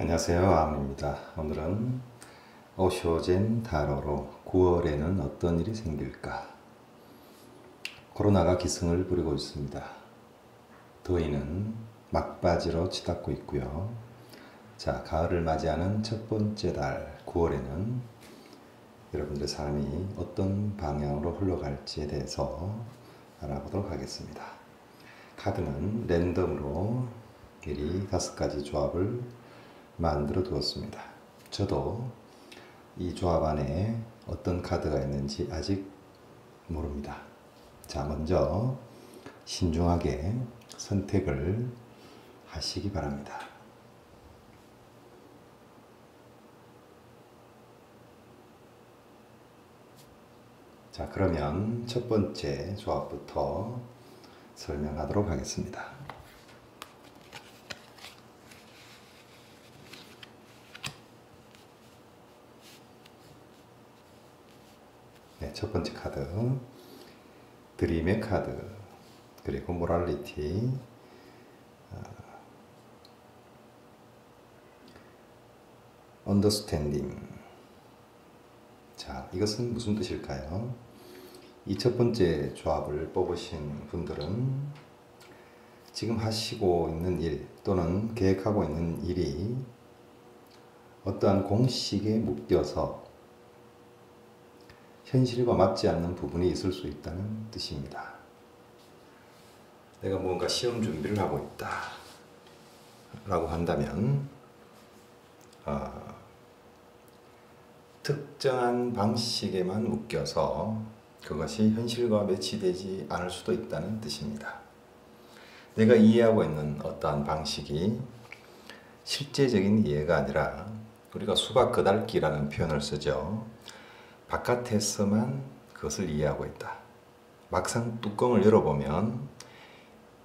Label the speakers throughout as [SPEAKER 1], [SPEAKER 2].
[SPEAKER 1] 안녕하세요. 아문입니다. 오늘은 오쇼젠 타로로 9월에는 어떤 일이 생길까? 코로나가 기승을 부리고 있습니다. 더위는 막바지로 치닫고 있고요. 자, 가을을 맞이하는 첫 번째 달 9월에는 여러분들의 삶이 어떤 방향으로 흘러갈지에 대해서 알아보도록 하겠습니다. 카드는 랜덤으로 미리 5가지 조합을 만들어 두었습니다. 저도 이 조합 안에 어떤 카드가 있는지 아직 모릅니다. 자, 먼저 신중하게 선택을 하시기 바랍니다. 자, 그러면 첫 번째 조합부터 설명하도록 하겠습니다. 네, 첫 번째 카드 드림의 카드, 그리고 모랄리티, 언더스탠딩. 자, 이것은 무슨 뜻일까요? 이 첫 번째 조합을 뽑으신 분들은 지금 하시고 있는 일 또는 계획하고 있는 일이 어떠한 공식에 묶여서 현실과 맞지 않는 부분이 있을 수 있다는 뜻입니다. 내가 무언가 시험 준비를 하고 있다 라고 한다면 특정한 방식에만 묶여서 그것이 현실과 매치되지 않을 수도 있다는 뜻입니다. 내가 이해하고 있는 어떠한 방식이 실제적인 이해가 아니라, 우리가 수박 끄달기라는 표현을 쓰죠. 바깥에서만 그것을 이해하고 있다. 막상 뚜껑을 열어보면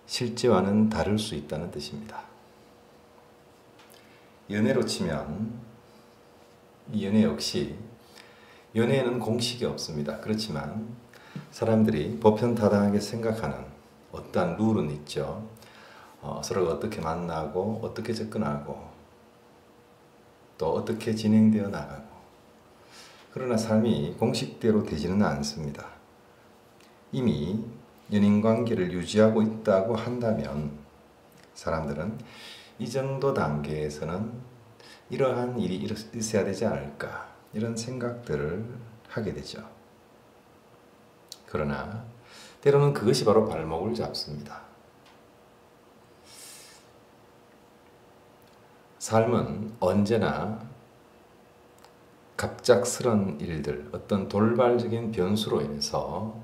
[SPEAKER 1] 실제와는 다를 수 있다는 뜻입니다. 연애로 치면 이 연애 역시, 연애에는 공식이 없습니다. 그렇지만 사람들이 보편다당하게 생각하는 어떠한 룰은 있죠. 서로가 어떻게 만나고 어떻게 접근하고 또 어떻게 진행되어 나가고. 그러나 삶이 공식대로 되지는 않습니다. 이미 연인관계를 유지하고 있다고 한다면 사람들은 이 정도 단계에서는 이러한 일이 있어야 되지 않을까, 이런 생각들을 하게 되죠. 그러나 때로는 그것이 바로 발목을 잡습니다. 삶은 언제나 갑작스런 일들, 어떤 돌발적인 변수로 인해서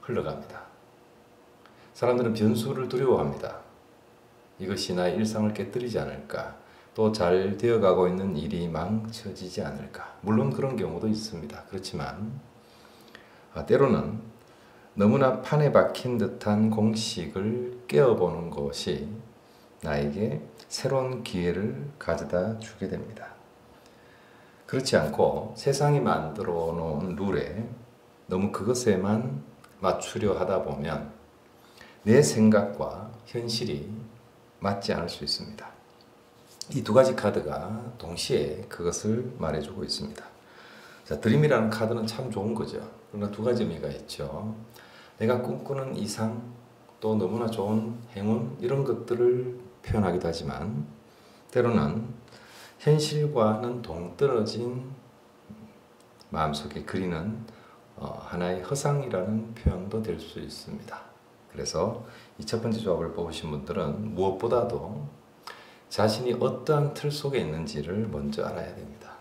[SPEAKER 1] 흘러갑니다. 사람들은 변수를 두려워합니다. 이것이 나의 일상을 깨뜨리지 않을까, 또 잘 되어가고 있는 일이 망쳐지지 않을까. 물론 그런 경우도 있습니다. 그렇지만 때로는 너무나 판에 박힌 듯한 공식을 깨어보는 것이 나에게 새로운 기회를 가져다 주게 됩니다. 그렇지 않고 세상이 만들어 놓은 룰에 너무 그것에만 맞추려 하다 보면 내 생각과 현실이 맞지 않을 수 있습니다. 이 두 가지 카드가 동시에 그것을 말해주고 있습니다. 자, 드림이라는 카드는 참 좋은 거죠. 그러나 두 가지 의미가 있죠. 내가 꿈꾸는 이상, 또 너무나 좋은 행운, 이런 것들을 표현하기도 하지만 때로는 현실과는 동떨어진 마음속에 그리는 하나의 허상이라는 표현도 될 수 있습니다. 그래서 이 첫 번째 조합을 뽑으신 분들은 무엇보다도 자신이 어떠한 틀 속에 있는지를 먼저 알아야 됩니다.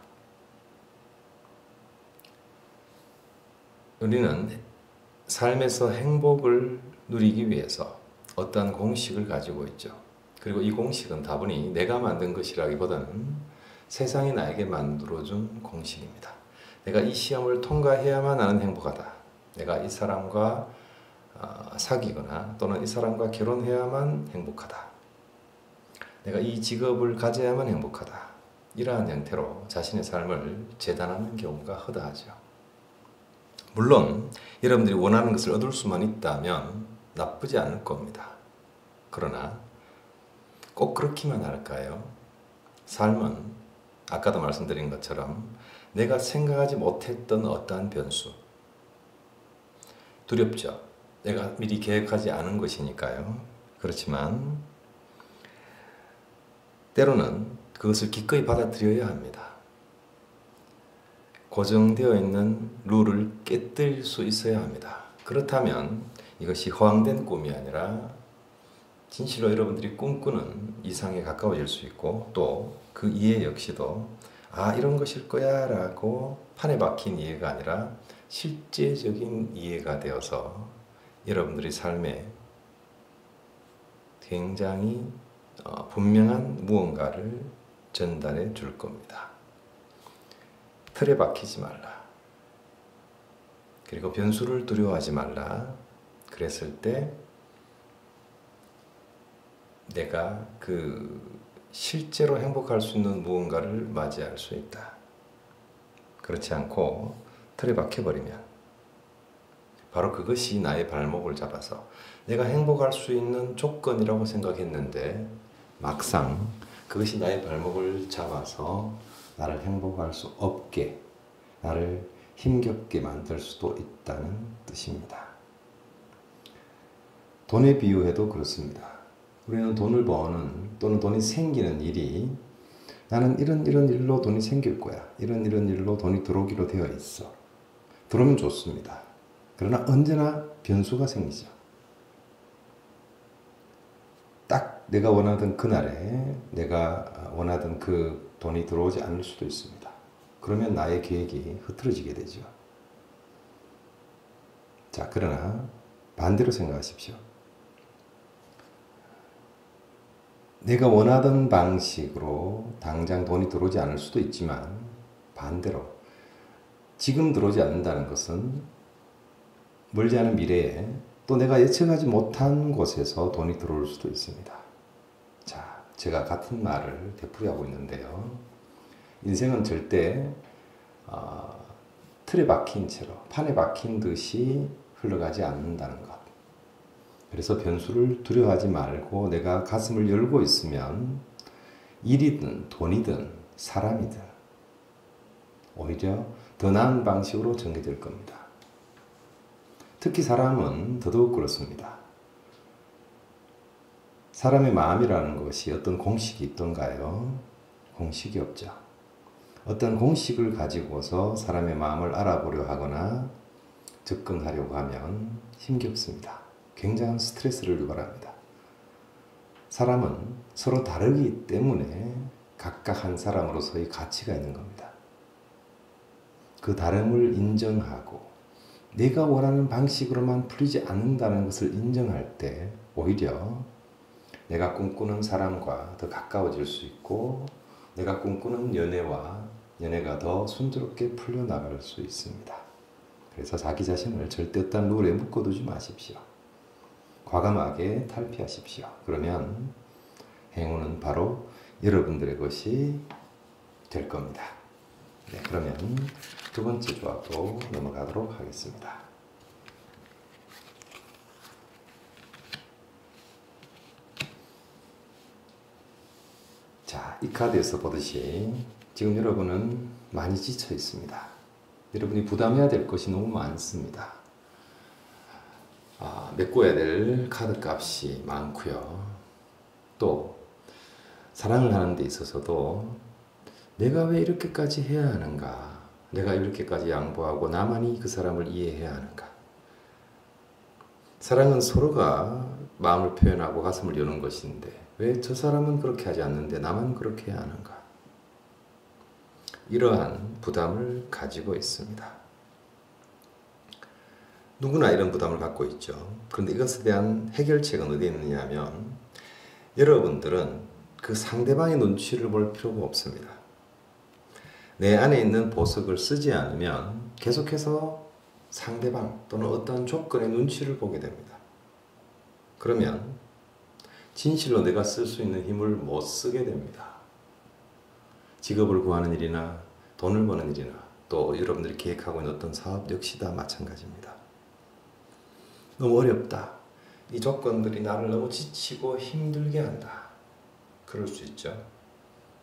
[SPEAKER 1] 우리는 삶에서 행복을 누리기 위해서 어떠한 공식을 가지고 있죠. 그리고 이 공식은 다분히 내가 만든 것이라기보다는 세상이 나에게 만들어준 공식입니다. 내가 이 시험을 통과해야만 나는 행복하다. 내가 이 사람과 사귀거나 또는 이 사람과 결혼해야만 행복하다. 내가 이 직업을 가져야만 행복하다. 이러한 형태로 자신의 삶을 재단하는 경우가 허다하죠. 물론 여러분들이 원하는 것을 얻을 수만 있다면 나쁘지 않을 겁니다. 그러나 꼭 그렇기만 할까요? 삶은 아까도 말씀드린 것처럼 내가 생각하지 못했던 어떠한 변수, 두렵죠. 내가 미리 계획하지 않은 것이니까요. 그렇지만 때로는 그것을 기꺼이 받아들여야 합니다. 고정되어 있는 룰을 깨뜨릴 수 있어야 합니다. 그렇다면 이것이 허황된 꿈이 아니라 진실로 여러분들이 꿈꾸는 이상에 가까워질 수 있고, 또 그 이해 역시도 이런 것일 거야 라고 판에 박힌 이해가 아니라 실제적인 이해가 되어서 여러분들의 삶에 굉장히 분명한 무언가를 전달해 줄 겁니다. 틀에 박히지 말라. 그리고 변수를 두려워하지 말라. 그랬을 때 내가 실제로 행복할 수 있는 무언가를 맞이할 수 있다. 그렇지 않고 틀에 박혀버리면 바로 그것이 나의 발목을 잡아서 내가 행복할 수 있는 조건이라고 생각했는데 막상 그것이 나의 발목을 잡아서 나를 행복할 수 없게, 나를 힘겹게 만들 수도 있다는 뜻입니다. 돈에 비유해도 그렇습니다. 우리는 돈을 버는 또는 돈이 생기는 일이 나는 이런 일로 돈이 생길 거야. 이런 일로 돈이 들어오기로 되어 있어. 들어오면 좋습니다. 그러나 언제나 변수가 생기죠. 딱 내가 원하던 그날에 내가 원하던 그 돈이 들어오지 않을 수도 있습니다. 그러면 나의 계획이 흐트러지게 되죠. 자, 그러나 반대로 생각하십시오. 내가 원하던 방식으로 당장 돈이 들어오지 않을 수도 있지만 반대로 지금 들어오지 않는다는 것은 멀지 않은 미래에 또 내가 예측하지 못한 곳에서 돈이 들어올 수도 있습니다. 자, 제가 같은 말을 되풀이하고 있는데요. 인생은 절대 틀에 박힌 채로, 판에 박힌 듯이 흘러가지 않는다는 것. 그래서 변수를 두려워하지 말고 내가 가슴을 열고 있으면 일이든 돈이든 사람이든 오히려 더 나은 방식으로 전개될 겁니다. 특히 사람은 더더욱 그렇습니다. 사람의 마음이라는 것이 어떤 공식이 있던가요? 공식이 없죠. 어떤 공식을 가지고서 사람의 마음을 알아보려 하거나 접근하려고 하면 힘겹습니다. 굉장한 스트레스를 유발합니다. 사람은 서로 다르기 때문에 각각 한 사람으로서의 가치가 있는 겁니다. 그 다름을 인정하고 내가 원하는 방식으로만 풀리지 않는다는 것을 인정할 때 오히려 내가 꿈꾸는 사람과 더 가까워질 수 있고 내가 꿈꾸는 연애가 더 순조롭게 풀려나갈 수 있습니다. 그래서 자기 자신을 절대 어떤 룰에 묶어두지 마십시오. 과감하게 탈피하십시오. 그러면 행운은 바로 여러분들의 것이 될 겁니다. 네, 그러면 두 번째 조합도 넘어가도록 하겠습니다. 자, 이 카드에서 보듯이 지금 여러분은 많이 지쳐 있습니다. 여러분이 부담해야 될 것이 너무 많습니다. 메꿔야 될 카드 값이 많고요. 또 사랑을 하는 데 있어서도 내가 왜 이렇게까지 해야 하는가? 내가 이렇게까지 양보하고 나만이 그 사람을 이해해야 하는가? 사랑은 서로가 마음을 표현하고 가슴을 여는 것인데 왜 저 사람은 그렇게 하지 않는데 나만 그렇게 해야 하는가? 이러한 부담을 가지고 있습니다. 누구나 이런 부담을 갖고 있죠. 그런데 이것에 대한 해결책은 어디에 있느냐 하면 여러분들은 그 상대방의 눈치를 볼 필요가 없습니다. 내 안에 있는 보석을 쓰지 않으면 계속해서 상대방 또는 어떤 조건의 눈치를 보게 됩니다. 그러면 진실로 내가 쓸 수 있는 힘을 못 쓰게 됩니다. 직업을 구하는 일이나 돈을 버는 일이나 또 여러분들이 계획하고 있는 어떤 사업 역시 다 마찬가지입니다. 너무 어렵다. 이 조건들이 나를 너무 지치고 힘들게 한다. 그럴 수 있죠.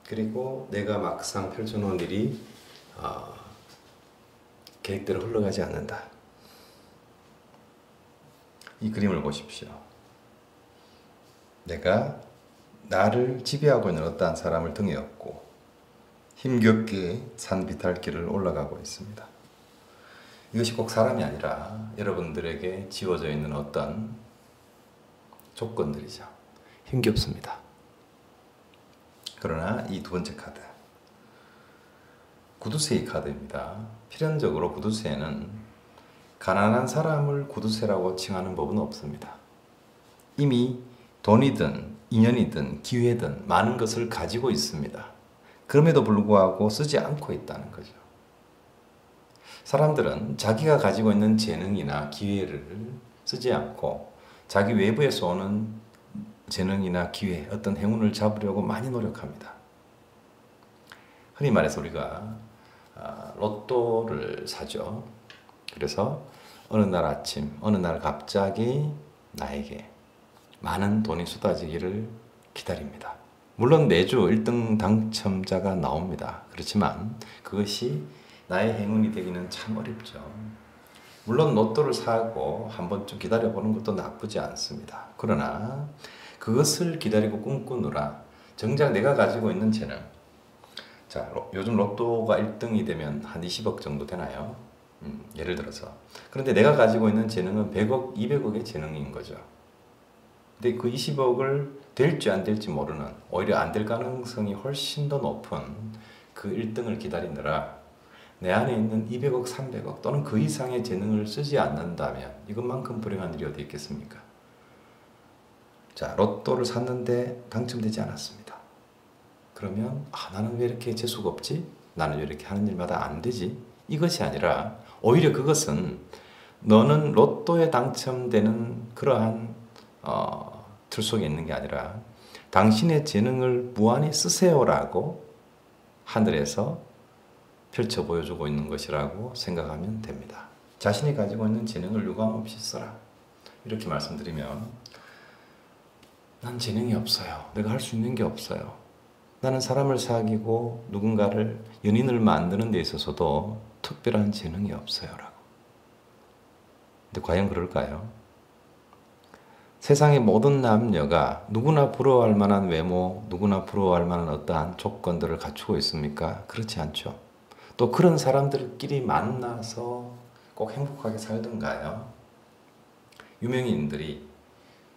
[SPEAKER 1] 그리고 내가 막상 펼쳐놓은 일이 계획대로 흘러가지 않는다. 이 그림을 보십시오. 내가 나를 지배하고 있는 어떠한 사람을 등에 업고 힘겹게 산 비탈길을 올라가고 있습니다. 이것이 꼭 사람이 아니라 여러분들에게 지워져 있는 어떤 조건들이죠. 힘겹습니다. 그러나 이 두 번째 카드, 구두쇠의 카드입니다. 필연적으로 구두쇠는 가난한 사람을 구두쇠라고 칭하는 법은 없습니다. 이미 돈이든 인연이든 기회든 많은 것을 가지고 있습니다. 그럼에도 불구하고 쓰지 않고 있다는 거죠. 사람들은 자기가 가지고 있는 재능이나 기회를 쓰지 않고 자기 외부에서 오는 재능이나 기회, 어떤 행운을 잡으려고 많이 노력합니다. 흔히 말해서 우리가 로또를 사죠. 그래서 어느 날 아침, 어느 날 갑자기 나에게 많은 돈이 쏟아지기를 기다립니다. 물론 매주 1등 당첨자가 나옵니다. 그렇지만 그것이 나의 행운이 되기는 참 어렵죠. 물론 로또를 사고 한 번쯤 기다려보는 것도 나쁘지 않습니다. 그러나 그것을 기다리고 꿈꾸느라 정작 내가 가지고 있는 재능, 자, 요즘 로또가 1등이 되면 한 20억 정도 되나요? 예를 들어서. 그런데 내가 가지고 있는 재능은 100억, 200억의 재능인 거죠. 근데 그 20억을 될지 안 될지 모르는, 오히려 안 될 가능성이 훨씬 더 높은 그 1등을 기다리느라 내 안에 있는 200억, 300억 또는 그 이상의 재능을 쓰지 않는다면 이것만큼 불행한 일이 어디 있겠습니까? 자, 로또를 샀는데 당첨되지 않았습니다. 그러면 나는 왜 이렇게 재수가 없지? 나는 왜 이렇게 하는 일마다 안 되지? 이것이 아니라 오히려 그것은 너는 로또에 당첨되는 그러한 틀 속에 있는 게 아니라 당신의 재능을 무한히 쓰세요라고 하늘에서 펼쳐 보여주고 있는 것이라고 생각하면 됩니다. 자신이 가지고 있는 재능을 유감없이 써라. 이렇게 말씀드리면 난 재능이 없어요. 내가 할 수 있는 게 없어요. 나는 사람을 사귀고 누군가를 연인을 만드는 데 있어서도 특별한 재능이 없어요. 라고. 근데 과연 그럴까요? 세상의 모든 남녀가 누구나 부러워할 만한 외모, 누구나 부러워할 만한 어떠한 조건들을 갖추고 있습니까? 그렇지 않죠. 또 그런 사람들끼리 만나서 꼭 행복하게 살던가요? 유명인들이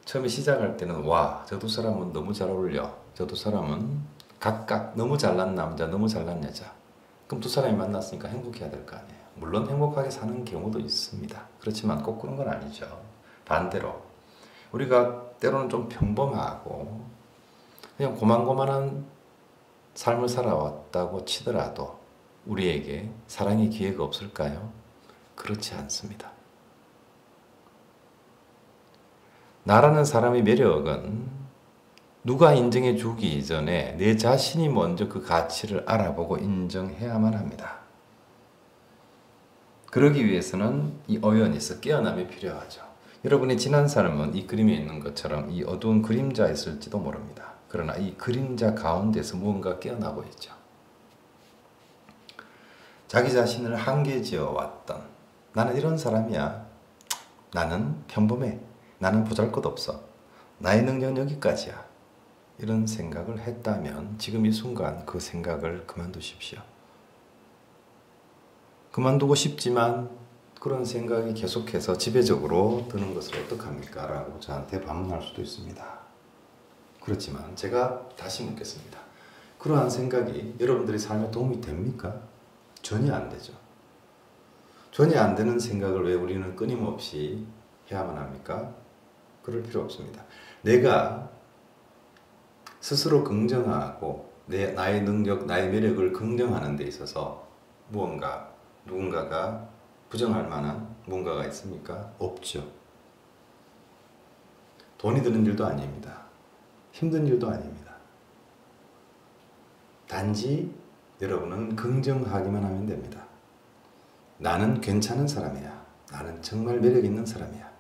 [SPEAKER 1] 처음에 시작할 때는 와, 저 두 사람은 너무 잘 어울려. 저 두 사람은 각각 너무 잘난 남자, 너무 잘난 여자. 그럼 두 사람이 만났으니까 행복해야 될 거 아니에요. 물론 행복하게 사는 경우도 있습니다. 그렇지만 꼭 그런 건 아니죠. 반대로 우리가 때로는 좀 평범하고 그냥 고만고만한 삶을 살아왔다고 치더라도 우리에게 사랑의 기회가 없을까요? 그렇지 않습니다. 나라는 사람의 매력은 누가 인정해 주기 이전에 내 자신이 먼저 그 가치를 알아보고 인정해야만 합니다. 그러기 위해서는 이 어웨어니스, 깨어남이 필요하죠. 여러분의 지난 삶은 이 그림에 있는 것처럼 이 어두운 그림자였을지도 모릅니다. 그러나 이 그림자 가운데서 무언가 깨어나고 있죠. 자기 자신을 한계지어 왔던 나는 이런 사람이야. 나는 평범해. 나는 보잘것없어. 나의 능력은 여기까지야. 이런 생각을 했다면 지금 이 순간 그 생각을 그만두십시오. 그만두고 싶지만 그런 생각이 계속해서 지배적으로 드는 것을 어떡합니까? 라고 저한테 반문할 수도 있습니다. 그렇지만 제가 다시 묻겠습니다. 그러한 생각이 여러분들의 삶에 도움이 됩니까? 전혀 안 되죠. 전혀 안 되는 생각을 왜 우리는 끊임없이 해야만 합니까? 그럴 필요 없습니다. 내가 스스로 긍정하고 나의 능력, 나의 매력을 긍정하는 데 있어서 누군가가 부정할 만한 무언가가 있습니까? 없죠. 돈이 드는 일도 아닙니다. 힘든 일도 아닙니다. 단지 여러분은 긍정하기만 하면 됩니다. 나는 괜찮은 사람이야. 나는 정말 매력 있는 사람이야.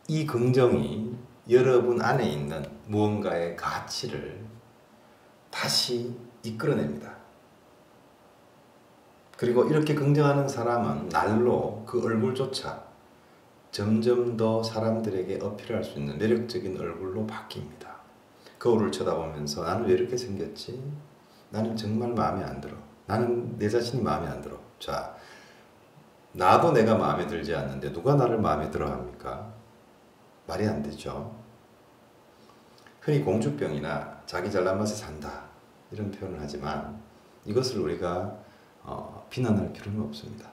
[SPEAKER 1] 이 긍정이 여러분 안에 있는 무언가의 가치를 다시 이끌어냅니다. 그리고 이렇게 긍정하는 사람은 날로 그 얼굴조차 점점 더 사람들에게 어필할 수 있는 매력적인 얼굴로 바뀝니다. 거울을 쳐다보면서 나는 왜 이렇게 생겼지? 나는 정말 마음에 안 들어. 나는 내 자신이 마음에 안 들어. 자, 나도 내가 마음에 들지 않는데 누가 나를 마음에 들어 합니까? 말이 안 되죠. 흔히 공주병이나 자기 잘난 맛에 산다 이런 표현을 하지만 이것을 우리가 비난할 필요는 없습니다.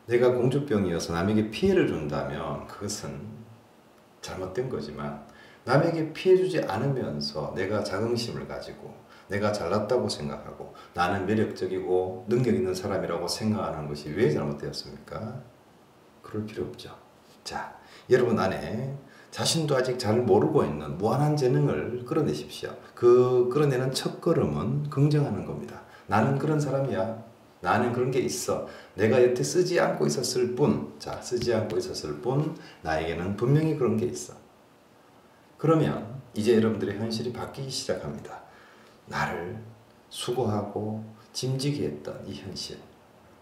[SPEAKER 1] 내가 공주병이어서 남에게 피해를 준다면 그것은 잘못된 거지만 남에게 피해주지 않으면서 내가 자긍심을 가지고 내가 잘났다고 생각하고 나는 매력적이고 능력 있는 사람이라고 생각하는 것이 왜 잘못되었습니까? 그럴 필요 없죠. 자, 여러분 안에 자신도 아직 잘 모르고 있는 무한한 재능을 끌어내십시오. 그 끌어내는 첫 걸음은 긍정하는 겁니다. 나는 그런 사람이야. 나는 그런 게 있어. 내가 여태 쓰지 않고 있었을 뿐, 자, 쓰지 않고 있었을 뿐, 나에게는 분명히 그런 게 있어. 그러면 이제 여러분들의 현실이 바뀌기 시작합니다. 나를 수고하고 짐지게 했던 이 현실,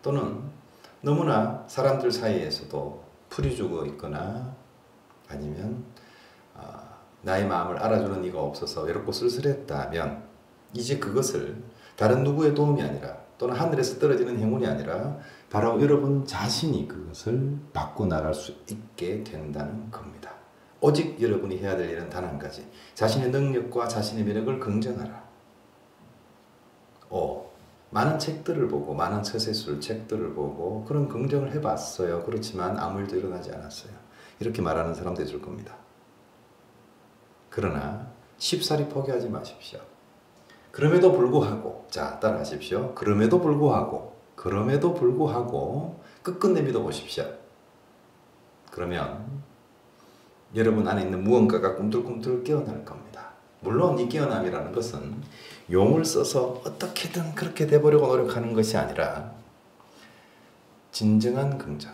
[SPEAKER 1] 또는 너무나 사람들 사이에서도 풀이 주고 있거나 아니면 나의 마음을 알아주는 이가 없어서 외롭고 쓸쓸했다면 이제 그것을 다른 누구의 도움이 아니라 또는 하늘에서 떨어지는 행운이 아니라 바로 여러분 자신이 그것을 바꿔나갈 수 있게 된다는 겁니다. 오직 여러분이 해야 될 일은 단 한 가지. 자신의 능력과 자신의 매력을 긍정하라. 많은 책들을 보고 많은 서세술 책들을 보고 그런 긍정을 해봤어요. 그렇지만 아무 일도 일어나지 않았어요. 이렇게 말하는 사람도 있을 겁니다. 그러나 쉽사리 포기하지 마십시오. 그럼에도 불구하고, 자, 따라하십시오. 그럼에도 불구하고 끝끝내 믿어보십시오. 그러면 여러분 안에 있는 무언가가 꿈틀꿈틀 깨어날 겁니다. 물론 이 깨어남이라는 것은 용을 써서 어떻게든 그렇게 돼보려고 노력하는 것이 아니라 진정한 긍정.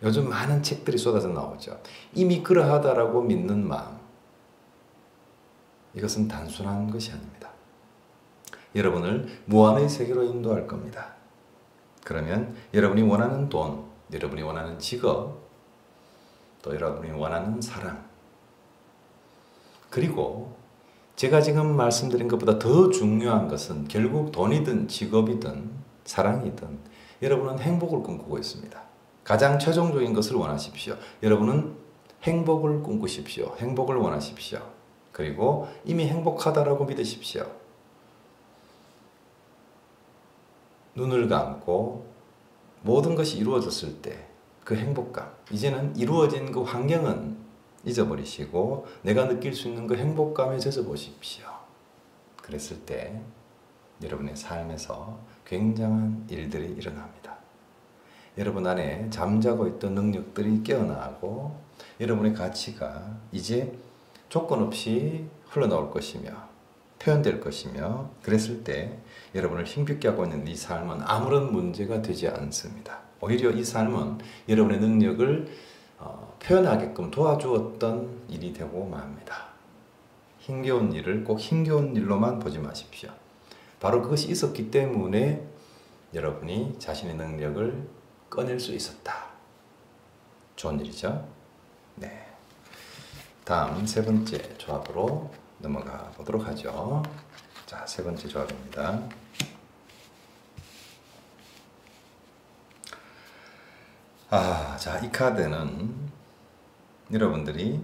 [SPEAKER 1] 요즘 많은 책들이 쏟아져 나오죠. 이미 그러하다라고 믿는 마음. 이것은 단순한 것이 아닙니다. 여러분을 무한의 세계로 인도할 겁니다. 그러면 여러분이 원하는 돈, 여러분이 원하는 직업, 또 여러분이 원하는 사랑, 그리고 제가 지금 말씀드린 것보다 더 중요한 것은 결국 돈이든 직업이든 사랑이든 여러분은 행복을 꿈꾸고 있습니다. 가장 최종적인 것을 원하십시오. 여러분은 행복을 꿈꾸십시오. 행복을 원하십시오. 그리고 이미 행복하다라고 믿으십시오. 눈을 감고 모든 것이 이루어졌을 때 그 행복감, 이제는 이루어진 그 환경은 잊어버리시고 내가 느낄 수 있는 그 행복감에 젖어보십시오. 그랬을 때 여러분의 삶에서 굉장한 일들이 일어납니다. 여러분 안에 잠자고 있던 능력들이 깨어나고 여러분의 가치가 이제 조건 없이 흘러나올 것이며 표현될 것이며, 그랬을 때 여러분을 힘겹게 하고 있는 이 삶은 아무런 문제가 되지 않습니다. 오히려 이 삶은 여러분의 능력을 표현하게끔 도와주었던 일이 되고 맙니다. 힘겨운 일을 꼭 힘겨운 일로만 보지 마십시오. 바로 그것이 있었기 때문에 여러분이 자신의 능력을 꺼낼 수 있었다. 좋은 일이죠? 네. 다음 세 번째 조합으로 넘어가 보도록 하죠. 자, 세 번째 조합입니다. 자, 이 카드는 여러분들이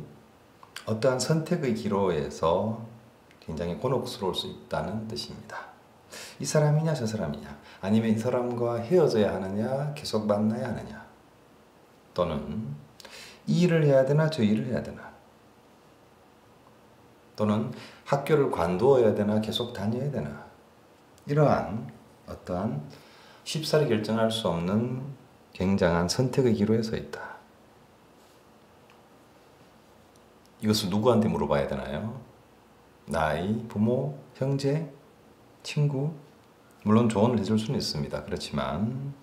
[SPEAKER 1] 어떠한 선택의 기로에서 굉장히 곤혹스러울 수 있다는 뜻입니다. 이 사람이냐 저 사람이냐, 아니면 이 사람과 헤어져야 하느냐 계속 만나야 하느냐, 또는 이 일을 해야 되나 저 일을 해야 되나, 또는 학교를 관두어야 되나 계속 다녀야 되나, 이러한 어떠한 쉽사리 결정할 수 없는 굉장한 선택의 기로에 서 있다. 이것을 누구한테 물어봐야 되나요? 나의 부모, 형제, 친구, 물론 조언을 해줄 수는 있습니다. 그렇지만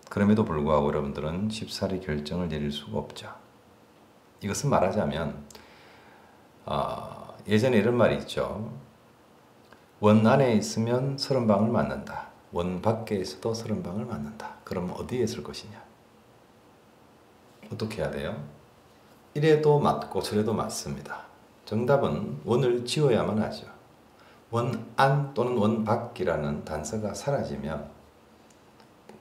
[SPEAKER 1] 그럼에도 불구하고 여러분들은 쉽사리 결정을 내릴 수가 없죠. 이것은 말하자면 예전에 이런 말이 있죠. 원 안에 있으면 30방을 맞는다. 원 밖에 있어도 30방을 맞는다. 그럼 어디에 있을 것이냐? 어떻게 해야 돼요? 이래도 맞고 저래도 맞습니다. 정답은 원을 지워야만 하죠. 원 안 또는 원 밖이라는 단서가 사라지면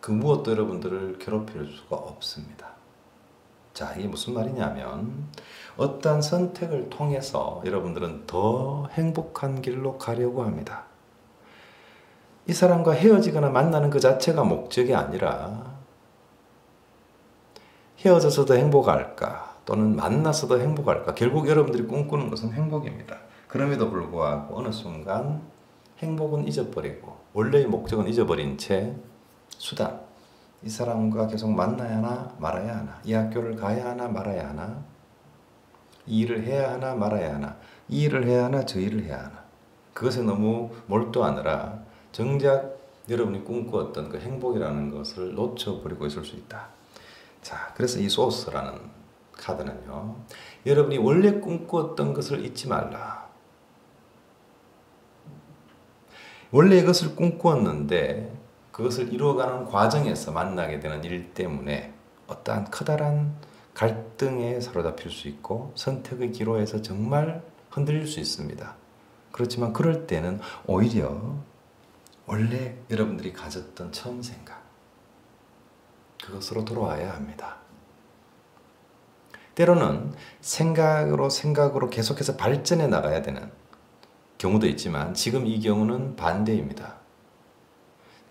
[SPEAKER 1] 그 무엇도 여러분들을 괴롭힐 수가 없습니다. 자, 이게 무슨 말이냐면 어떠한 선택을 통해서 여러분들은 더 행복한 길로 가려고 합니다. 이 사람과 헤어지거나 만나는 그 자체가 목적이 아니라 헤어져서도 행복할까 또는 만나서도 행복할까, 결국 여러분들이 꿈꾸는 것은 행복입니다. 그럼에도 불구하고 어느 순간 행복은 잊어버리고 원래의 목적은 잊어버린 채 수단, 이 사람과 계속 만나야 하나 말아야 하나, 이 학교를 가야 하나 말아야 하나, 이 일을 해야 하나 말아야 하나, 이 일을 해야 하나 저 일을 해야 하나, 그것에 너무 몰두하느라 정작 여러분이 꿈꾸었던 그 행복이라는 것을 놓쳐버리고 있을 수 있다. 자, 그래서 이 소스라는 카드는요, 여러분이 원래 꿈꾸었던 것을 잊지 말라. 원래 이것을 꿈꾸었는데 그것을 이루어가는 과정에서 만나게 되는 일 때문에 어떠한 커다란 갈등에 사로잡힐 수 있고 선택의 기로에서 정말 흔들릴 수 있습니다. 그렇지만 그럴 때는 오히려 원래 여러분들이 가졌던 처음 생각, 그것으로 돌아와야 합니다. 때로는 생각으로 계속해서 발전해 나가야 되는 경우도 있지만 지금 이 경우는 반대입니다.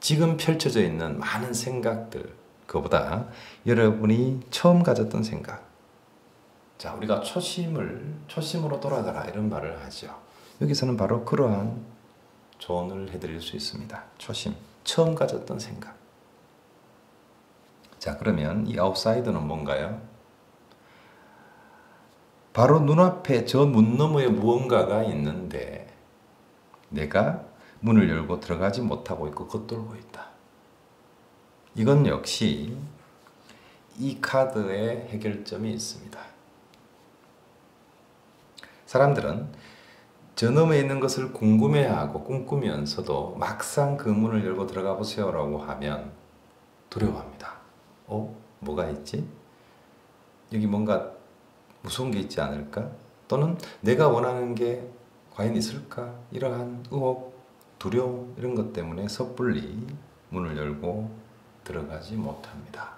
[SPEAKER 1] 지금 펼쳐져 있는 많은 생각들, 그보다 여러분이 처음 가졌던 생각. 자, 우리가 초심으로 돌아가라 이런 말을 하죠. 여기서는 바로 그러한 조언을 해드릴 수 있습니다. 초심, 처음 가졌던 생각. 자, 그러면 이 아웃사이더는 뭔가요? 바로 눈앞에 저 문 너머에 무언가가 있는데 내가 문을 열고 들어가지 못하고 있고 겉돌고 있다. 이건 역시 이 카드의 해결점이 있습니다. 사람들은 저 너머에 있는 것을 궁금해하고 꿈꾸면서도 막상 그 문을 열고 들어가 보세요라고 하면 두려워합니다. 뭐가 있지? 여기 뭔가 무서운 게 있지 않을까? 또는 내가 원하는 게 과연 있을까? 이러한 의혹, 두려움 이런 것 때문에 섣불리 문을 열고 들어가지 못합니다.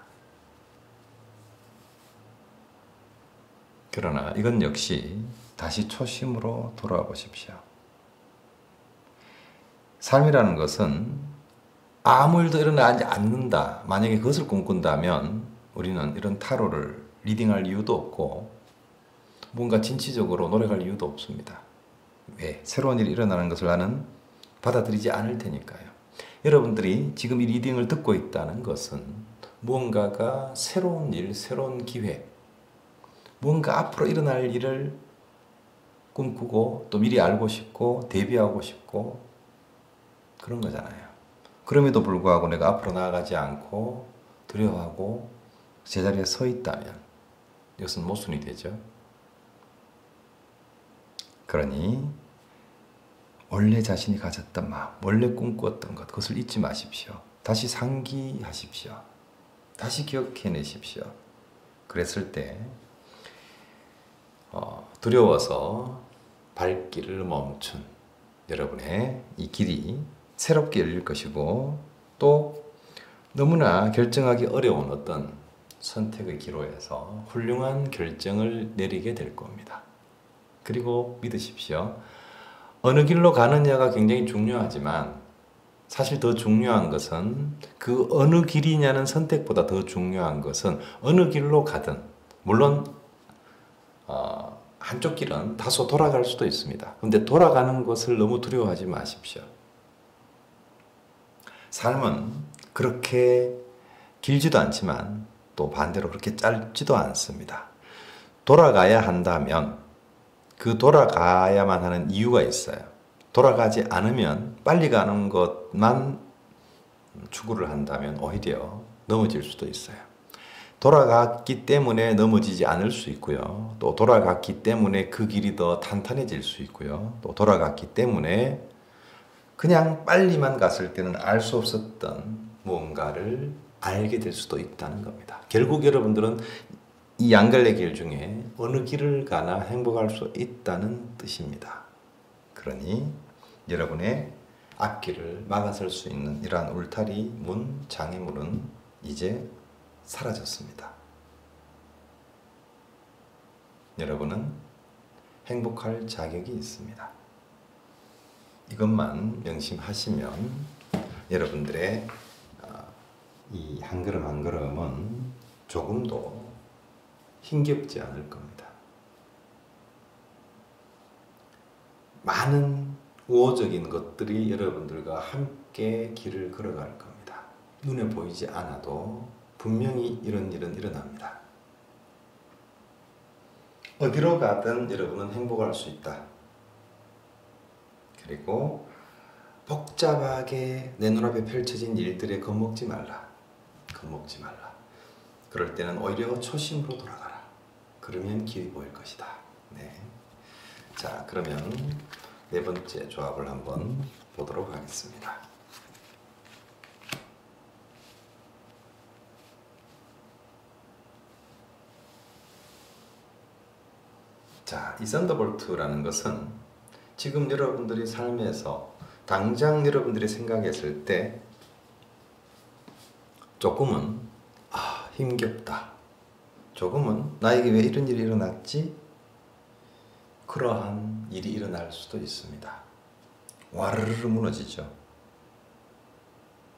[SPEAKER 1] 그러나 이건 역시 다시 초심으로 돌아와 보십시오. 삶이라는 것은 아무 일도 일어나지 않는다. 만약에 그것을 꿈꾼다면 우리는 이런 타로를 리딩할 이유도 없고 뭔가 진취적으로 노력할 이유도 없습니다. 왜? 새로운 일이 일어나는 것을 나는 받아들이지 않을 테니까요. 여러분들이 지금 이 리딩을 듣고 있다는 것은 무언가가 새로운 일, 새로운 기회, 무언가 앞으로 일어날 일을 꿈꾸고 또 미리 알고 싶고 대비하고 싶고 그런 거잖아요. 그럼에도 불구하고 내가 앞으로 나아가지 않고 두려워하고 제자리에 서 있다면 이것은 모순이 되죠. 그러니 원래 자신이 가졌던 마음, 원래 꿈꾸었던 것, 그것을 잊지 마십시오. 다시 상기하십시오. 다시 기억해내십시오. 그랬을 때 두려워서 발길을 멈춘 여러분의 이 길이 새롭게 열릴 것이고 또 너무나 결정하기 어려운 어떤 선택의 기로에서 훌륭한 결정을 내리게 될 겁니다. 그리고 믿으십시오. 어느 길로 가느냐가 굉장히 중요하지만 사실 더 중요한 것은 그 어느 길이냐는 선택보다 더 중요한 것은 어느 길로 가든 물론 한쪽 길은 다소 돌아갈 수도 있습니다. 그런데 돌아가는 것을 너무 두려워하지 마십시오. 삶은 그렇게 길지도 않지만 또 반대로 그렇게 짧지도 않습니다. 돌아가야 한다면 그 돌아가야만 하는 이유가 있어요. 돌아가지 않으면 빨리 가는 것만 추구를 한다면 오히려 넘어질 수도 있어요. 돌아갔기 때문에 넘어지지 않을 수 있고요. 또 돌아갔기 때문에 그 길이 더 탄탄해질 수 있고요. 또 돌아갔기 때문에 그냥 빨리만 갔을 때는 알 수 없었던 무언가를 알게 될 수도 있다는 겁니다. 결국 여러분들은 이 양갈래 길 중에 어느 길을 가나 행복할 수 있다는 뜻입니다. 그러니 여러분의 앞길을 막아설 수 있는 이러한 울타리, 문, 장애물은 이제 사라졌습니다. 여러분은 행복할 자격이 있습니다. 이것만 명심하시면 여러분들의 이 한 걸음 한 걸음은 조금도 힘겹지 않을 겁니다. 많은 우호적인 것들이 여러분들과 함께 길을 걸어갈 겁니다. 눈에 보이지 않아도 분명히 이런 일은 일어납니다. 어디로 가든 여러분은 행복할 수 있다. 그리고 복잡하게 내 눈앞에 펼쳐진 일들에 겁먹지 말라. 겁먹지 말라. 그럴 때는 오히려 초심으로 돌아가라. 그러면 길이 보일 것이다. 네. 자, 그러면 네 번째 조합을 한번 보도록 하겠습니다. 자, 이 썬더볼트라는 것은 지금 여러분들이 삶에서 당장 여러분들이 생각했을 때 조금은 힘겹다. 조금은 나에게 왜 이런 일이 일어났지? 그러한 일이 일어날 수도 있습니다. 와르르 무너지죠.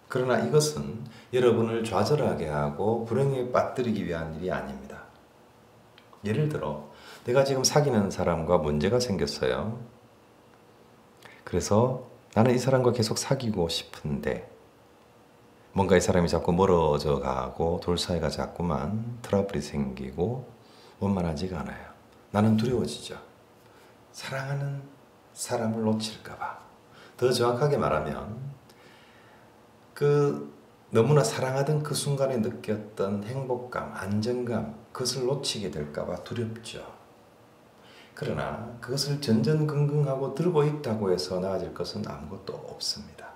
[SPEAKER 1] 그러나 이것은 여러분을 좌절하게 하고 불행에 빠뜨리기 위한 일이 아닙니다. 예를 들어 내가 지금 사귀는 사람과 문제가 생겼어요. 그래서 나는 이 사람과 계속 사귀고 싶은데 뭔가 이 사람이 자꾸 멀어져 가고 둘 사이가 자꾸만 트러블이 생기고 원만하지가 않아요. 나는 두려워지죠. 사랑하는 사람을 놓칠까 봐. 더 정확하게 말하면 너무나 사랑하던 그 순간에 느꼈던 행복감, 안정감, 그것을 놓치게 될까 봐 두렵죠. 그러나 그것을 전전긍긍하고 들고 있다고 해서 나아질 것은 아무것도 없습니다.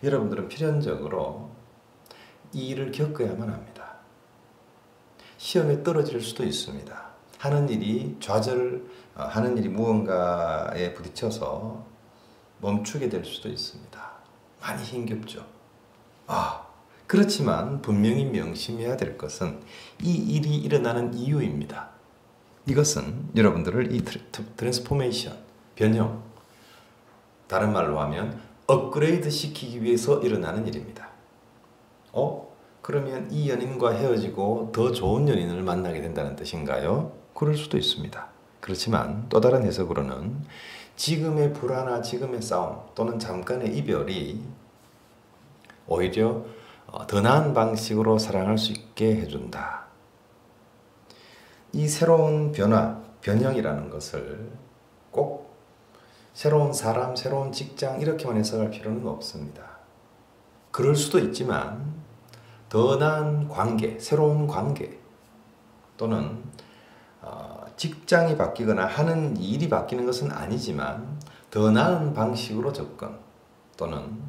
[SPEAKER 1] 여러분들은 필연적으로 이 일을 겪어야만 합니다. 시험에 떨어질 수도 있습니다. 하는 일이 무언가에 부딪혀서 멈추게 될 수도 있습니다. 많이 힘겹죠. 그렇지만 분명히 명심해야 될 것은 이 일이 일어나는 이유입니다. 이것은 여러분들을 이 트랜스포메이션, 변형, 다른 말로 하면 업그레이드 시키기 위해서 일어나는 일입니다. 그러면 이 연인과 헤어지고 더 좋은 연인을 만나게 된다는 뜻인가요? 그럴 수도 있습니다. 그렇지만 또 다른 해석으로는 지금의 불화나 지금의 싸움 또는 잠깐의 이별이 오히려 더 나은 방식으로 사랑할 수 있게 해준다. 이 새로운 변형이라는 것을 꼭 새로운 사람, 새로운 직장 이렇게만 해석할 필요는 없습니다. 그럴 수도 있지만 더 나은 관계, 새로운 관계 또는 직장이 바뀌거나 하는 일이 바뀌는 것은 아니지만 더 나은 방식으로 접근 또는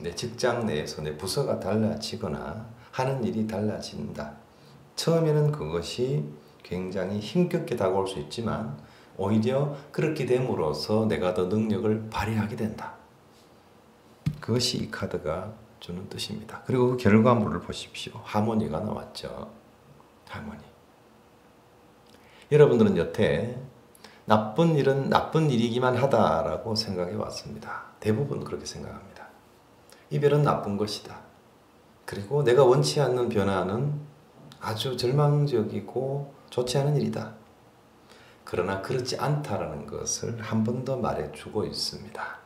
[SPEAKER 1] 내 직장 내에서 내 부서가 달라지거나 하는 일이 달라진다. 처음에는 그것이 굉장히 힘겹게 다가올 수 있지만 오히려 그렇게 됨으로써 내가 더 능력을 발휘하게 된다. 그것이 이 카드가 주는 뜻입니다. 그리고 그 결과물을 보십시오. 하모니가 나왔죠. 하모니. 여러분들은 여태 나쁜 일은 나쁜 일이기만 하다라고 생각해 왔습니다. 대부분 그렇게 생각합니다. 이별은 나쁜 것이다. 그리고 내가 원치 않는 변화는 아주 절망적이고 좋지 않은 일이다. 그러나 그렇지 않다라는 것을 한 번 더 말해주고 있습니다.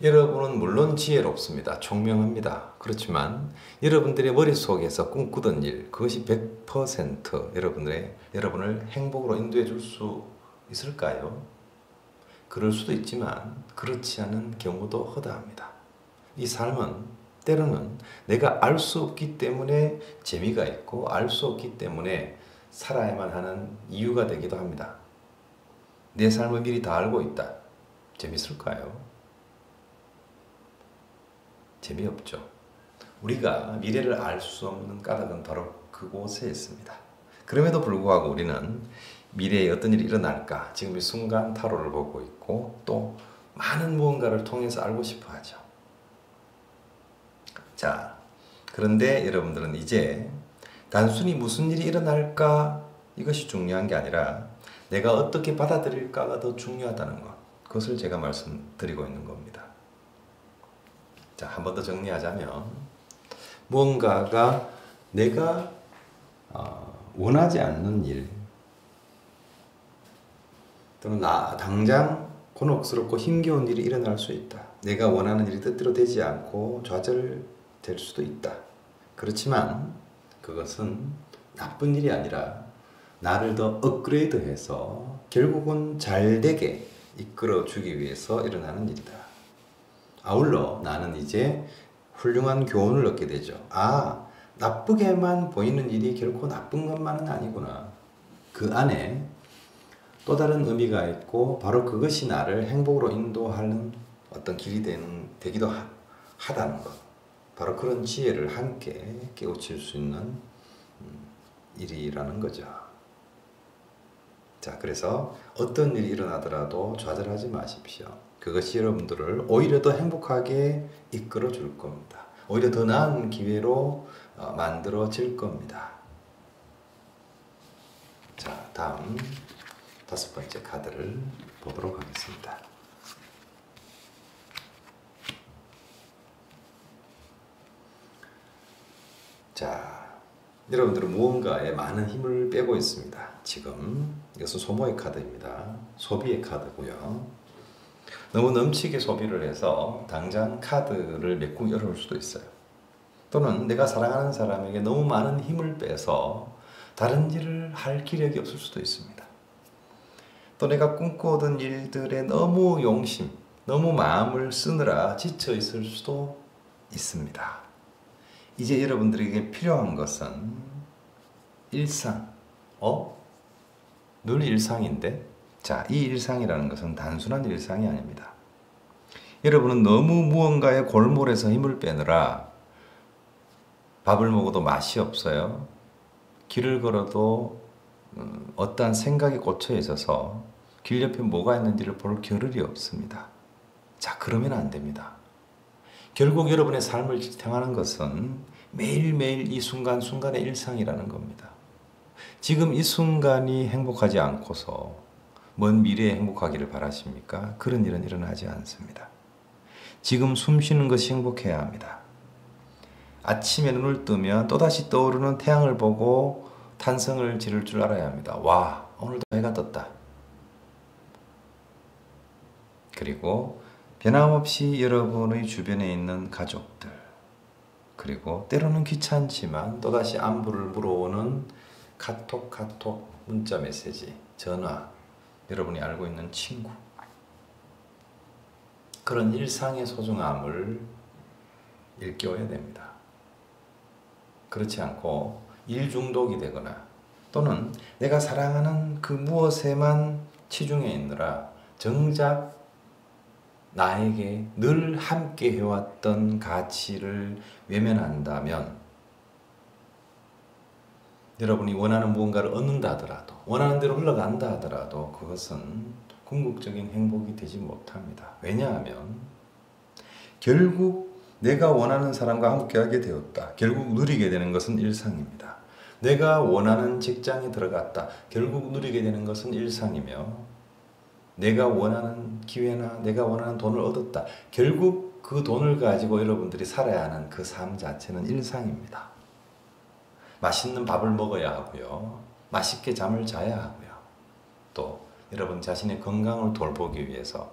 [SPEAKER 1] 여러분은 물론 지혜롭습니다. 총명합니다. 그렇지만 여러분들의 머릿속에서 꿈꾸던 일, 그것이 100% 여러분을 행복으로 인도해 줄 수 있을까요? 그럴 수도 있지만 그렇지 않은 경우도 허다합니다. 이 삶은 때로는 내가 알 수 없기 때문에 재미가 있고 알 수 없기 때문에 살아야만 하는 이유가 되기도 합니다. 내 삶을 미리 다 알고 있다. 재밌을까요? 재미없죠. 우리가 미래를 알 수 없는 까닭은 바로 그곳에 있습니다. 그럼에도 불구하고 우리는 미래에 어떤 일이 일어날까 지금 이 순간 타로를 보고 있고 또 많은 무언가를 통해서 알고 싶어 하죠. 자, 그런데 여러분들은 이제 단순히 무슨 일이 일어날까 이것이 중요한 게 아니라 내가 어떻게 받아들일까가 더 중요하다는 것, 그것을 제가 말씀드리고 있는 겁니다. 자, 한 번 더 정리하자면 무언가가 내가 원하지 않는 일 또는 당장 곤혹스럽고 힘겨운 일이 일어날 수 있다. 내가 원하는 일이 뜻대로 되지 않고 좌절될 수도 있다. 그렇지만 그것은 나쁜 일이 아니라 나를 더 업그레이드해서 결국은 잘되게 이끌어주기 위해서 일어나는 일이다. 아울러 나는 이제 훌륭한 교훈을 얻게 되죠. 아, 나쁘게만 보이는 일이 결코 나쁜 것만은 아니구나. 그 안에 또 다른 의미가 있고 바로 그것이 나를 행복으로 인도하는 어떤 길이 되기도 하다는 것. 바로 그런 지혜를 함께 깨우칠 수 있는 일이라는 거죠. 자, 그래서 어떤 일이 일어나더라도 좌절하지 마십시오. 그것이 여러분들을 오히려 더 행복하게 이끌어 줄 겁니다. 오히려 더 나은 기회로 만들어질 겁니다. 자, 다음 5번째 카드를 보도록 하겠습니다. 자, 여러분들은 무언가에 많은 힘을 빼고 있습니다. 지금 이것은 소모의 카드입니다. 소비의 카드고요. 너무 넘치게 소비를 해서 당장 카드를 몇 구 열어올 수도 있어요. 또는 내가 사랑하는 사람에게 너무 많은 힘을 빼서 다른 일을 할 기력이 없을 수도 있습니다. 또 내가 꿈꾸던 일들에 너무 용심, 너무 마음을 쓰느라 지쳐 있을 수도 있습니다. 이제 여러분들에게 필요한 것은 일상. 늘 일상인데? 자, 이 일상이라는 것은 단순한 일상이 아닙니다. 여러분은 너무 무언가의 골몰에서 힘을 빼느라 밥을 먹어도 맛이 없어요. 길을 걸어도 어떠한 생각이 꽂혀 있어서 길 옆에 뭐가 있는지를 볼 겨를이 없습니다. 자, 그러면 안 됩니다. 결국 여러분의 삶을 지탱하는 것은 매일매일 이 순간순간의 일상이라는 겁니다. 지금 이 순간이 행복하지 않고서 먼 미래에 행복하기를 바라십니까? 그런 일은 일어나지 않습니다. 지금 숨 쉬는 것이 행복해야 합니다. 아침에 눈을 뜨면 또다시 떠오르는 태양을 보고 탄성을 지를 줄 알아야 합니다. 와, 오늘도 해가 떴다. 그리고 변함없이 여러분의 주변에 있는 가족들, 그리고 때로는 귀찮지만 또다시 안부를 물어오는 카톡, 문자 메시지, 전화, 여러분이 알고 있는 친구, 그런 일상의 소중함을 일깨워야 됩니다. 그렇지 않고 일 중독이 되거나 또는 내가 사랑하는 그 무엇에만 치중해 있느라 정작 나에게 늘 함께 해왔던 가치를 외면한다면 여러분이 원하는 무언가를 얻는다 하더라도 원하는 대로 흘러간다 하더라도 그것은 궁극적인 행복이 되지 못합니다. 왜냐하면 결국 내가 원하는 사람과 함께하게 되었다. 결국 누리게 되는 것은 일상입니다. 내가 원하는 직장에 들어갔다. 결국 누리게 되는 것은 일상이며 내가 원하는 기회나 내가 원하는 돈을 얻었다. 결국 그 돈을 가지고 여러분들이 살아야 하는 그 삶 자체는 일상입니다. 맛있는 밥을 먹어야 하고요. 맛있게 잠을 자야 하고요. 또 여러분 자신의 건강을 돌보기 위해서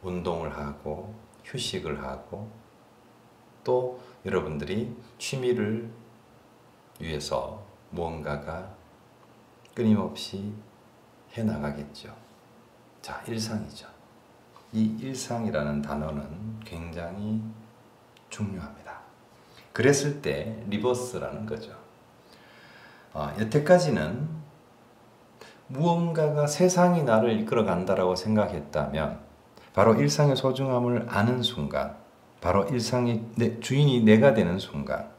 [SPEAKER 1] 운동을 하고 휴식을 하고 또 여러분들이 취미를 위해서 무언가가 끊임없이 해나가겠죠. 자, 일상이죠. 이 일상이라는 단어는 굉장히 중요합니다. 그랬을 때 리버스라는 거죠. 여태까지는 무언가가 세상이 나를 이끌어 간다라고 생각했다면 바로 일상의 소중함을 아는 순간, 바로 일상의 주인이 내가 되는 순간,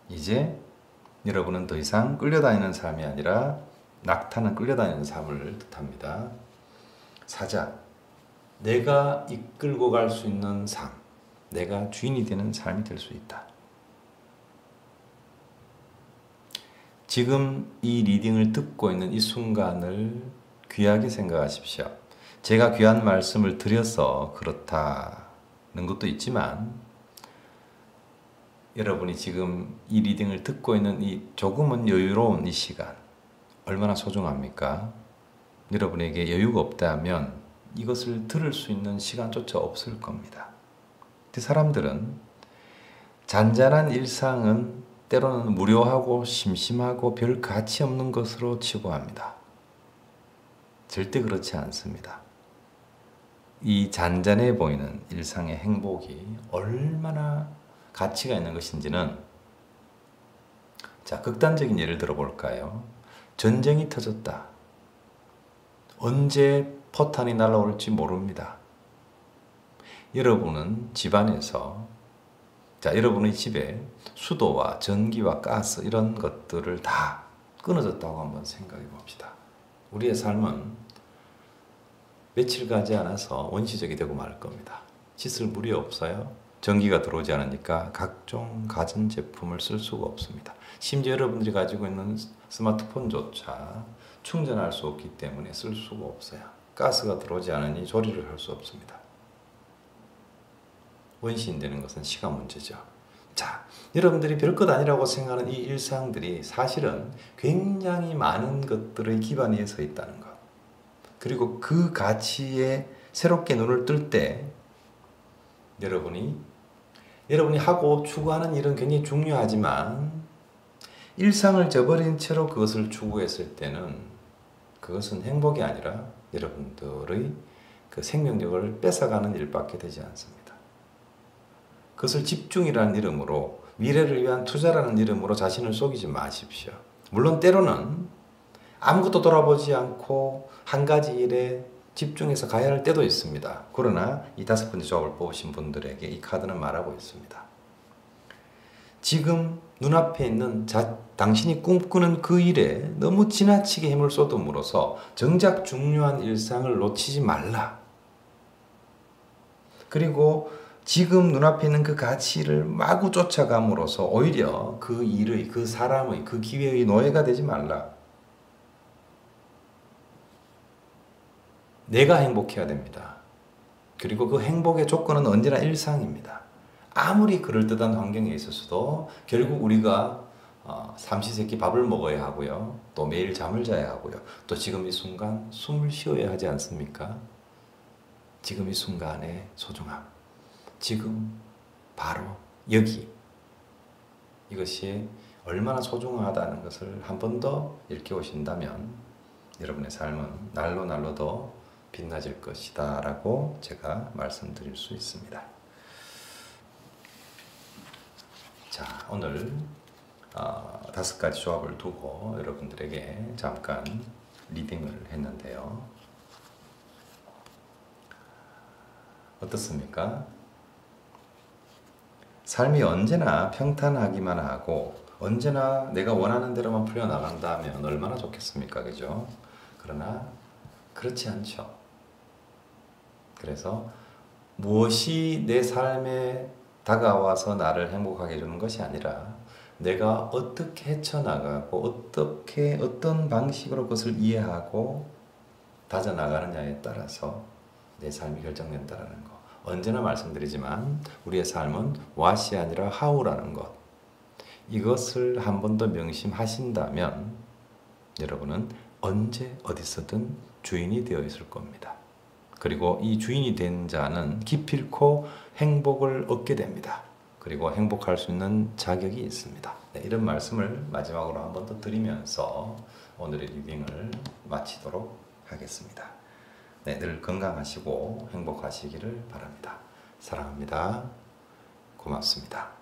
[SPEAKER 1] 이제 여러분은 더 이상 끌려다니는 삶이 아니라 낙타는 끌려다니는 삶을 뜻합니다. 사자, 내가 이끌고 갈 수 있는 삶, 내가 주인이 되는 삶이 될 수 있다. 지금 이 리딩을 듣고 있는 이 순간을 귀하게 생각하십시오. 제가 귀한 말씀을 드려서 그렇다는 것도 있지만 여러분이 지금 이 리딩을 듣고 있는 이 조금은 여유로운 이 시간 얼마나 소중합니까? 여러분에게 여유가 없다면 이것을 들을 수 있는 시간조차 없을 겁니다. 사람들은 잔잔한 일상은 때로는 무료하고 심심하고 별 가치 없는 것으로 치부합니다. 절대 그렇지 않습니다. 이 잔잔해 보이는 일상의 행복이 얼마나 가치가 있는 것인지는 자, 극단적인 예를 들어볼까요? 전쟁이 터졌다. 언제 포탄이 날아올지 모릅니다. 여러분은 집안에서 여러분의 집에 수도와 전기와 가스 이런 것들을 다 끊어졌다고 한번 생각해 봅시다. 우리의 삶은 며칠 가지 않아서 원시적이 되고 말 겁니다. 씻을 물이 없어요. 전기가 들어오지 않으니까 각종 가전제품을 쓸 수가 없습니다. 심지어 여러분들이 가지고 있는 스마트폰조차 충전할 수 없기 때문에 쓸 수가 없어요. 가스가 들어오지 않으니 조리를 할 수 없습니다. 원시인 되는 것은 시간 문제죠. 자, 여러분들이 별것 아니라고 생각하는 이 일상들이 사실은 굉장히 많은 것들의 기반에 서 있다는 것. 그리고 그 가치에 새롭게 눈을 뜰 때 여러분이 하고 추구하는 일은 굉장히 중요하지만 일상을 저버린 채로 그것을 추구했을 때는 그것은 행복이 아니라 여러분들의 그 생명력을 뺏어가는 일밖에 되지 않습니다. 그것을 집중이라는 이름으로 미래를 위한 투자라는 이름으로 자신을 속이지 마십시오. 물론 때로는 아무것도 돌아보지 않고 한 가지 일에 집중해서 가야 할 때도 있습니다. 그러나 이 5번째 조합을 뽑으신 분들에게 이 카드는 말하고 있습니다. 지금 눈앞에 있는 당신이 꿈꾸는 그 일에 너무 지나치게 힘을 쏟음으로써 정작 중요한 일상을 놓치지 말라. 그리고 지금 눈앞에 있는 그 가치를 마구 쫓아감으로써 오히려 그 일의, 그 사람의, 그 기회의 노예가 되지 말라. 내가 행복해야 됩니다. 그리고 그 행복의 조건은 언제나 일상입니다. 아무리 그럴듯한 환경에 있었어도 결국 우리가 삼시세끼 밥을 먹어야 하고요. 또 매일 잠을 자야 하고요. 또 지금 이 순간 숨을 쉬어야 하지 않습니까? 지금 이 순간의 소중함. 지금 바로 여기 이것이 얼마나 소중하다는 것을 한 번 더 일깨우신다면 여러분의 삶은 날로 날로 더 빛나질 것이다 라고 제가 말씀드릴 수 있습니다. 자, 오늘 5가지 조합을 두고 여러분들에게 잠깐 리딩을 했는데요. 어떻습니까? 삶이 언제나 평탄하기만 하고 언제나 내가 원하는 대로만 풀려나간다면 얼마나 좋겠습니까? 그죠? 그러나 그렇지 않죠. 그래서 무엇이 내 삶에 다가와서 나를 행복하게 해주는 것이 아니라 내가 어떻게 헤쳐나가고 어떤 방식으로 그것을 이해하고 다져나가느냐에 따라서 내 삶이 결정된다는 것. 언제나 말씀드리지만 우리의 삶은 what이 아니라 how라는 것. 이것을 한 번 더 명심하신다면 여러분은 언제 어디서든 주인이 되어 있을 겁니다. 그리고 이 주인이 된 자는 기필코 행복을 얻게 됩니다. 그리고 행복할 수 있는 자격이 있습니다. 네, 이런 말씀을 마지막으로 한 번 더 드리면서 오늘의 리딩을 마치도록 하겠습니다. 네, 늘 건강하시고 행복하시기를 바랍니다. 사랑합니다. 고맙습니다.